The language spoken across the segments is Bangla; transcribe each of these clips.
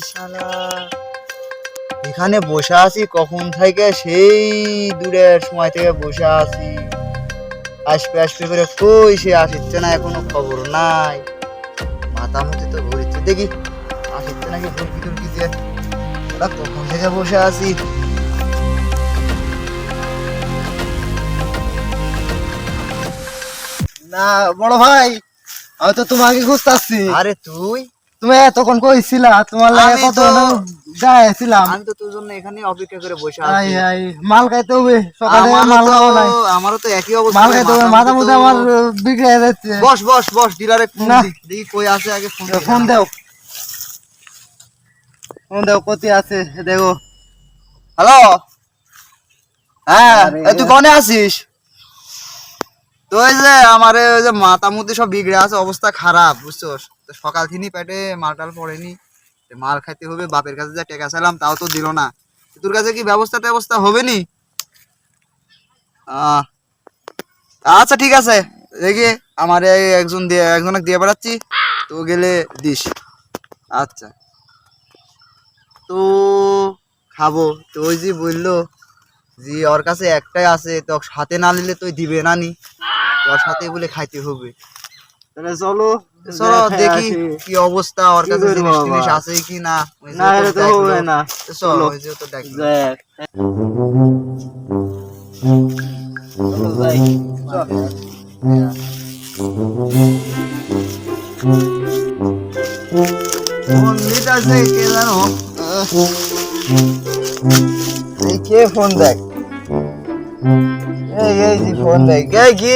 শালা এখানে বসে আছি কখন থেকে, সেই দূরের সময় থেকে বসে আছি। আসবে আসবে করে কই সে আসছে না, এখনো খবর নাই। মাথা মুখে তো ঘুরছে, দেখি আসছে নাকি ভুলকি টুলকি যে ওরা কখন থেকে বসে আছি। না বড় ভাই, আমি তো তোমাকে খুঁজতেছি। আরে তুই, তুমি এতক্ষণ কইছিলা তোমার লাগে আমি কত তো- যাইছিলাম। আমি তো তোর জন্য এখানে অপেক্ষা করে বসে আই আছি। আই মাল খাইতে হবে, সকালে মাল খাবো নাই। আমারও তো একই অবস্থা মাল রে, খাইতে হবে, মাথা মাথা মুখে মুথে তো- আমার বিগড়ে যাচ্ছে। বস বস বস, ডিলারে ফোন না। দি, দেখি কই আছে, আগে ফোন দি। ফোন দাও, ফোন দাও, কতি আছে দেখো। হ্যালো, হ্যাঁ আরে, এই তুই কনে আছিস? তো ওই যে আমার ওই যে মাথা মুতি সব বিগড়ে আছে, অবস্থা খারাপ বুঝছস। তো সকাল থেকে পেটে মালটাল পড়েনি, তো মাল খাইতে হবে। বাপের কাছে যা টাকা চাইলাম তাও তো দিল না। তোর কাছে কি ব্যবস্থা হবে নি? আহ, আচ্ছা ঠিক আছে, দেখি আমার এই একজনকে দিয়ে বেড়াচ্ছি, তো গেলে দিস। আচ্ছা, তো খাবো তো। ওই যে বললো যে ওর কাছে একটাই আছে, তো সাথে না নিলে তুই দিবে না নি, তোর সাথে বলে খাইতে হবে। তাহলে চলো চলো খাই দেখি আসি। কি অবস্থা, ওর কি কাছে করবো জিনিস টিনিস আবার? আছে কি না। ওই যে না তো এটা তো দেখলো। হবে না। চলো, চলো ওই যে তো দেখলো। যাই। চলো যাই। ফোন দিতেছে কে জানো, এই কে ফোন দেয়? এই যে ফোন দেয় কে, কি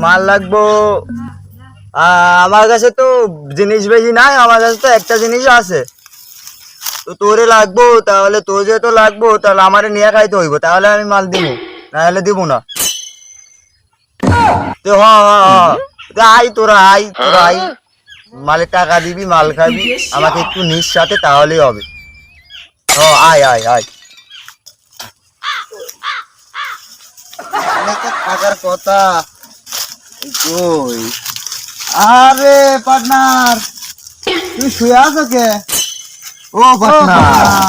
মাল লাগবো? আমার কাছে তো জিনিস বেশি নাই, আমার কাছে তো একটা জিনিস আছে। তো তোরে লাগবো, তাহলে তোর যেহেতু লাগবো তাহলে আমারে নিয়ে খাইতে হইব, তাহলে আমি মাল দিব, নাহলে দিব না। তো তো আই মালের টাকা দিবি, মাল খাবি, আমাকে একটু নিস সাথে, তাহলেই হবে। আয় আয় আয়, থাকার কথা কই? আরে পার্টনার, তুমি শুয়ে আছো কে? ও পাটনা, পাটনা।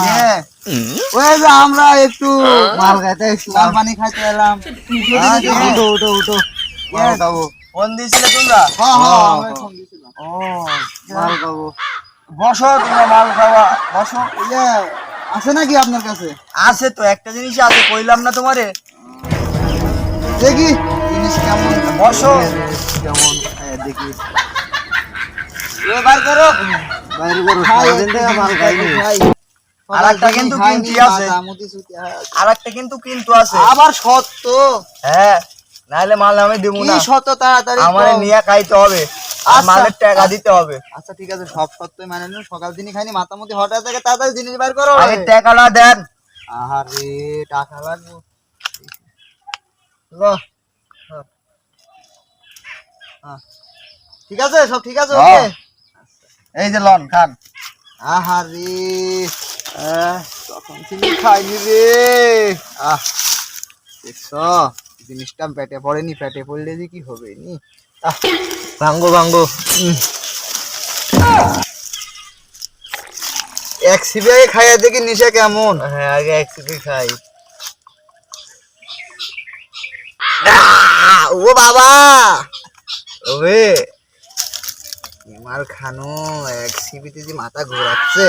ওই যে আমরা একটু মাল খাইতে এসেছিলাম, পানি খাইতে এলাম। উঠো উঠো উঠো, মাল খাবো। ফোন দিয়েছিলে তোমরা? আমরা ফোন দিয়েছিলাম। ও, মাল খাবো। বসো তোমরা, মাল খাওয়া বসো। ইয়ে, আছে নাকি আপনার কাছে? আছে তো, একটা জিনিস আছে, কইলাম না তোমারে। দেখি জিনিস কেমন। বসো। কেমন দেখি। বার করো। বাইরে করো, খাই, সারাদিন থেকে মাল খাইনি। আর একটা কিন্তু কিনতে আছে, আর একটা কিন্তু আছে। আবার সত্য? হ্যাঁ, নাহলে মাল আমি দিব কি না। সত্য তাড়াতাড়ি আমারে কও। নিয়ে খাইতে হবে, আর আচ্ছা। মালের টাকা দিতে হবে। আচ্ছা ঠিক আছে, সব সত্যই মানে নিন। সকাল দিনই খাইনি, মাথামুতি হঠাৎ থেকে তাড়াতাড়ি জিনিস বের করো। আগে টাকাটা দেন। আহারে টাকা লাগবে। লো, ঠিক আছে, সব ঠিক আছে, হ্যাঁ। ওকে। এই যে লন খান। আহারে তখন থেকে খাইনি রে। দেখছো, জিনিসটা পেটে পড়েনি, পেটে পড়লে যে কি হবে নি। ভাঙ্গো ভাঙ্গো। এক সিবি আগে খাইয়া দেখি নিশা কেমন। হ্যাঁ, আগে এক সিপি খাই। ও বাবা, ওবে, মার খানো এক সিবিতে যে মাথা ঘোরাচ্ছে।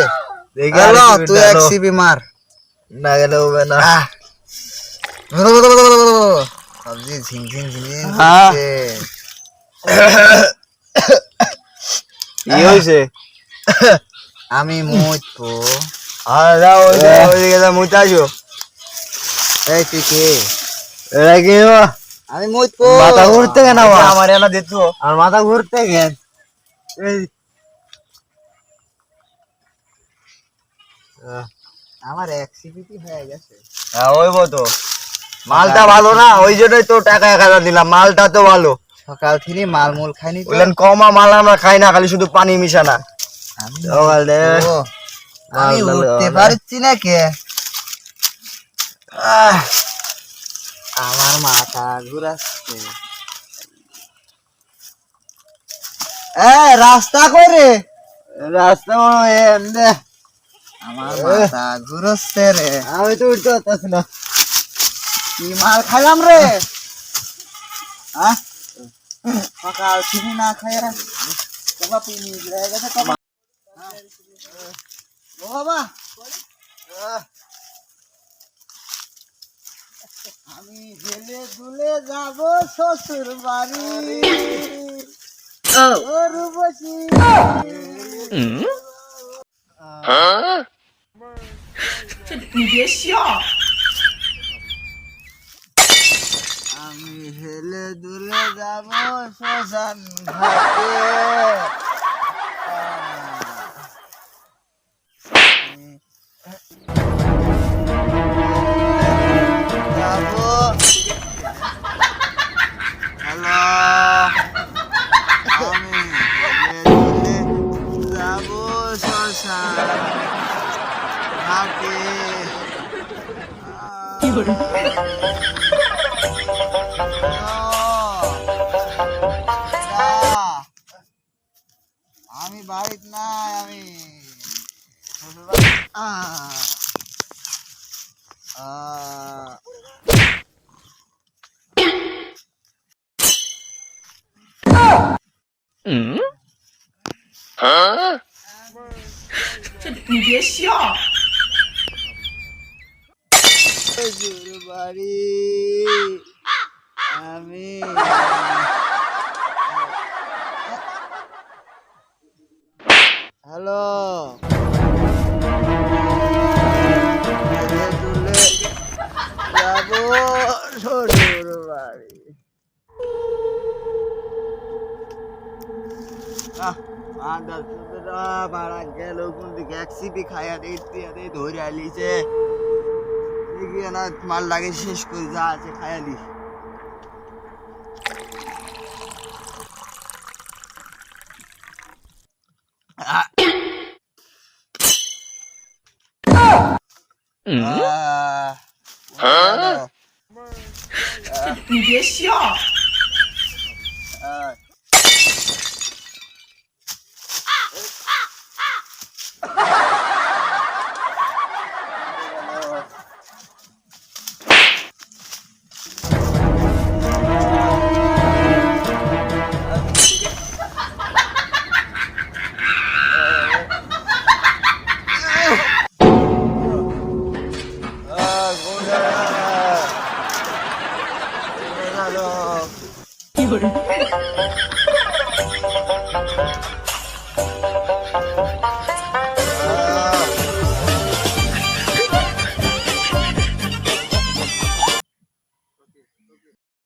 দেখি হ্যালো, আর একটু তুই এক ডালো। সিবি মার। না গেলে হবে না। সবজি ঝিনঝিন ঝিনঝিন হ্যাঁ। করছে। কি হয়েছে? আমি মুতবো। আর যাও ওইদিকে যা, মুইতে আসো। এই তুই কে? এরা কি আমি মুতবো। মাথা ঘুরতে কেন আমার এনা দিত? আর মাথা ঘুরতে গেন। এই আমার এক সিবিটি হয়ে গেছে। হ্যাঁ, ওইব তো। মালটা ভালো না, ওই জন্যই তো টাকা 1000 দিলাম। মালটা তো ভালো। সকাল থেকে মালমূল খাইনি তো। বললেন কমা মাল আমরা খাই না, খালি শুধু পানি মিশানা। আমি সকাল থেকে মুতবো। আমি মাল উঠতে ভালো। পারছি না কে। আহ, আমার মাথা ঘুরাচ্ছে। রাস্তা করে রাস্তা এমনি আমার মাথা ঘুরছে রে। আমি তো উঠতে পারতাছি না। কি মাল খাইলাম রে? হ্যাঁ, সকাল থেকে না খাইয়া কবা পিনি হয়ে গেছে কবা। ও বাবা, আমি হেলে দুলে যাব শ্বশুর বাড়ি। রূপসী আমি হেলে দুলে যাব শ্মশান ঘাটে। যাবো। হ্যালো, আমি হেলে দুলে যাব শ্মশান ঘাটে। আমি বাড়িতে নাই, আমি শ্বশুরবাড়ি। শ্বশুর বাড়ি আমি। হ্যালো, তুলে যাবো শ্বশুর বাড়ি। মারা গেল কোন দিকে? এক সিপি খাইয়া দিয়ে ধরে আলিছে। দেখি না মাল লাগে শেষ করে যা আছে খায়ালি।